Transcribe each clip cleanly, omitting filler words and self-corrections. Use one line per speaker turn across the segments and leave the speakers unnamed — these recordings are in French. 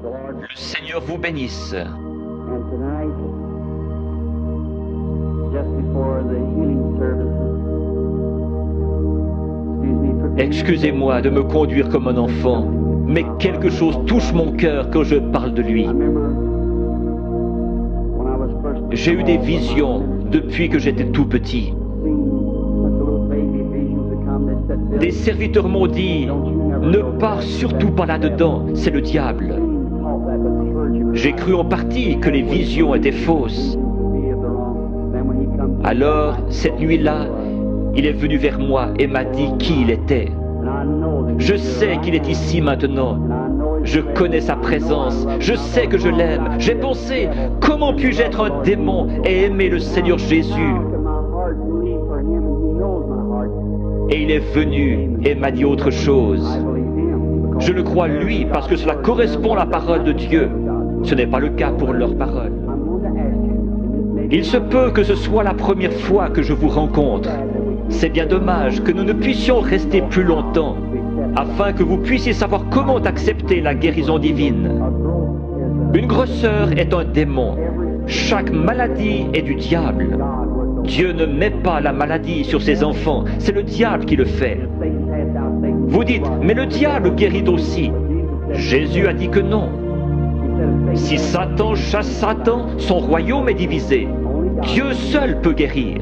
Le Seigneur vous bénisse.
And tonight, just before the healing services,
Excusez-moi de me conduire comme un enfant, mais quelque chose touche mon cœur quand je parle de lui. J'ai eu des visions depuis que j'étais tout petit. Des serviteurs m'ont dit, ne pars surtout pas là-dedans, c'est le diable. J'ai cru en partie que les visions étaient fausses. Alors, cette nuit-là, il est venu vers moi et m'a dit qui il était. Je sais qu'il est ici maintenant. Je connais sa présence. Je sais que je l'aime. J'ai pensé, comment puis-je être un démon et aimer le Seigneur Jésus? Et il est venu et m'a dit autre chose. Je le crois lui parce que cela correspond à la parole de Dieu. Ce n'est pas le cas pour leur parole. Il se peut que ce soit la première fois que je vous rencontre. C'est bien dommage que nous ne puissions rester plus longtemps, afin que vous puissiez savoir comment accepter la guérison divine. Une grosseur est un démon. Chaque maladie est du diable. Dieu ne met pas la maladie sur ses enfants, c'est le diable qui le fait. Vous dites, mais le diable guérit aussi. Jésus a dit que non. Si Satan chasse Satan, son royaume est divisé. Dieu seul peut guérir.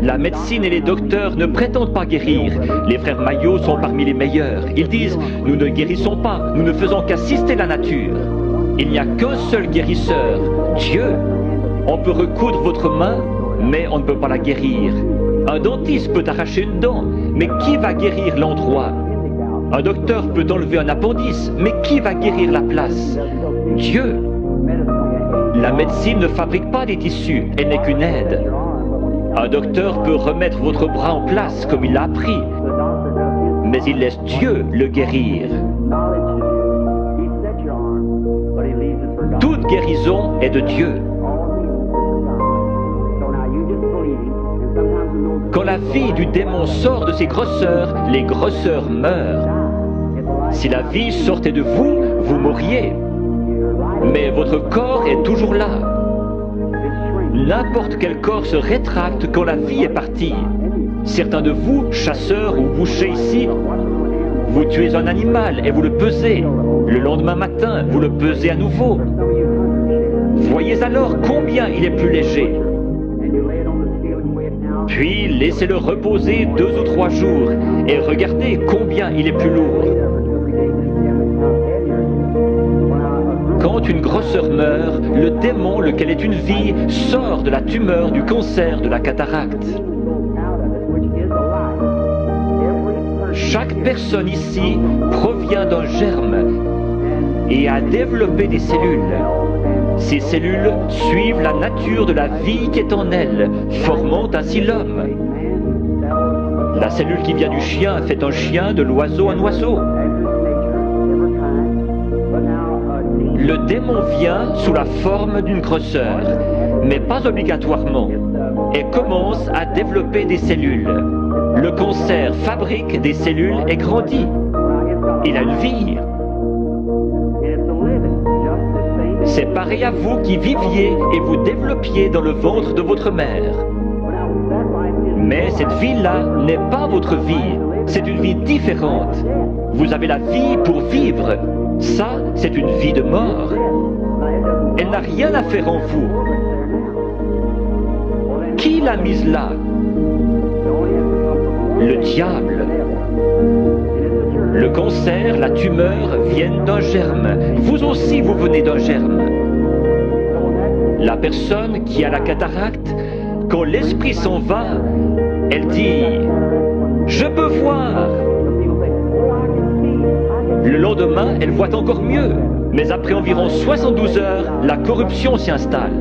La médecine et les docteurs ne prétendent pas guérir. Les frères Maillot sont parmi les meilleurs. Ils disent, nous ne guérissons pas, nous ne faisons qu'assister la nature. Il n'y a qu'un seul guérisseur, Dieu. On peut recoudre votre main, mais on ne peut pas la guérir. Un dentiste peut arracher une dent, mais qui va guérir l'endroit? Un docteur peut enlever un appendice, mais qui va guérir la place? Dieu. La médecine ne fabrique pas des tissus, elle n'est qu'une aide. Un docteur peut remettre votre bras en place comme il l'a appris, mais il laisse Dieu le guérir. Toute guérison est de Dieu. Quand la vie du démon sort de ses grosseurs, les grosseurs meurent. Si la vie sortait de vous, vous mourriez. Mais votre corps est toujours là. N'importe quel corps se rétracte quand la vie est partie. Certains de vous, chasseurs ou bouchers ici, vous tuez un animal et vous le pesez. Le lendemain matin, vous le pesez à nouveau. Voyez alors combien il est plus léger. Puis laissez-le reposer 2 ou 3 jours et regardez combien il est plus lourd. Quand une grosseur meurt, le démon, lequel est une vie, sort de la tumeur, du cancer, de la cataracte. Chaque personne ici provient d'un germe et a développé des cellules. Ces cellules suivent la nature de la vie qui est en elles, formant ainsi l'homme. La cellule qui vient du chien fait un chien, de l'oiseau un oiseau. Le démon vient sous la forme d'une grosseur, mais pas obligatoirement, et commence à développer des cellules. Le cancer fabrique des cellules et grandit. Il a une vie. C'est pareil à vous qui viviez et vous développiez dans le ventre de votre mère. Mais cette vie-là n'est pas votre vie, c'est une vie différente. Vous avez la vie pour vivre. Ça, c'est une vie de mort. Elle n'a rien à faire en vous. Qui l'a mise là? Le diable. Le cancer, la tumeur viennent d'un germe. Vous aussi, vous venez d'un germe. La personne qui a la cataracte, quand l'esprit s'en va, elle dit « Je peux voir ». Le lendemain, elle voit encore mieux. Mais après environ 72 heures, la corruption s'y installe.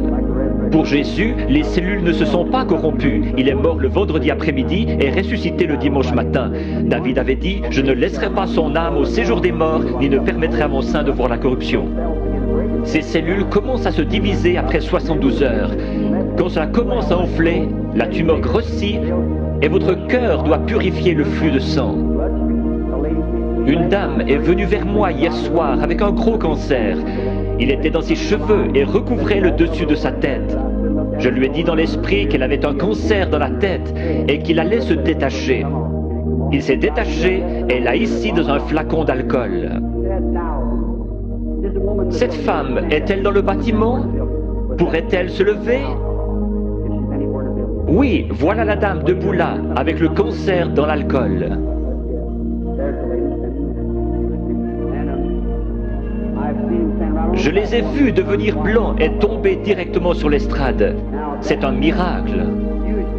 Pour Jésus, les cellules ne se sont pas corrompues. Il est mort le vendredi après-midi et ressuscité le dimanche matin. David avait dit « Je ne laisserai pas son âme au séjour des morts, ni ne permettrai à mon sein de voir la corruption ». Ces cellules commencent à se diviser après 72 heures. Quand cela commence à enfler, la tumeur grossit et votre cœur doit purifier le flux de sang. Une jeune homme est venu vers moi hier soir avec un gros cancer. Il était dans ses cheveux et recouvrait le dessus de sa tête. Je lui ai dit dans l'esprit qu'elle avait un cancer dans la tête et qu'il allait se détacher. Il s'est détaché et l'a ici dans un flacon d'alcool. Cette femme est-elle dans le bâtiment? Pourrait-elle se lever? Oui, voilà la dame debout là, avec le cancer dans l'alcool. Je les ai vus devenir blancs et tomber directement sur l'estrade. C'est un miracle.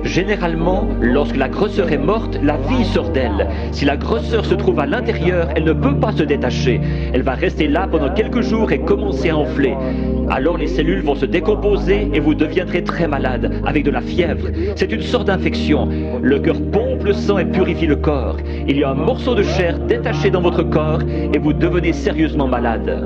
Généralement, lorsque la grosseur est morte, la vie sort d'elle. Si la grosseur se trouve à l'intérieur, elle ne peut pas se détacher. Elle va rester là pendant quelques jours et commencer à enfler. Alors les cellules vont se décomposer et vous deviendrez très malade, avec de la fièvre. C'est une sorte d'infection. Le cœur pompe le sang et purifie le corps. Il y a un morceau de chair détaché dans votre corps et vous devenez sérieusement malade.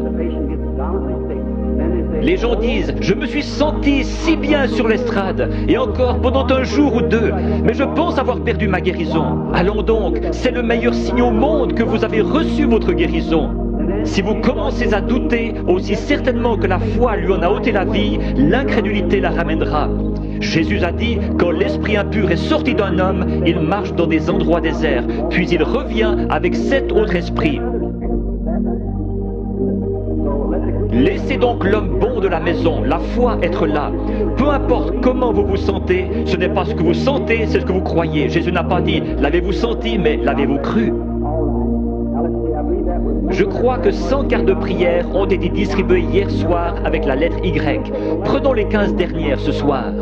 Les gens disent « Je me suis senti si bien sur l'estrade, et encore pendant un jour ou deux, mais je pense avoir perdu ma guérison. Allons donc, c'est le meilleur signe au monde que vous avez reçu votre guérison. Si vous commencez à douter, aussi certainement que la foi lui en a ôté la vie, l'incrédulité la ramènera. Jésus a dit, quand l'esprit impur est sorti d'un homme, il marche dans des endroits déserts, puis il revient avec 7 autres esprits. Laissez donc l'homme bon de la maison, la foi, être là. Peu importe comment vous vous sentez, ce n'est pas ce que vous sentez, c'est ce que vous croyez. Jésus n'a pas dit « l'avez-vous senti », mais « l'avez-vous cru ». Je crois que 100 cartes de prière ont été distribuées hier soir avec la lettre Y. Prenons les 15 dernières ce soir.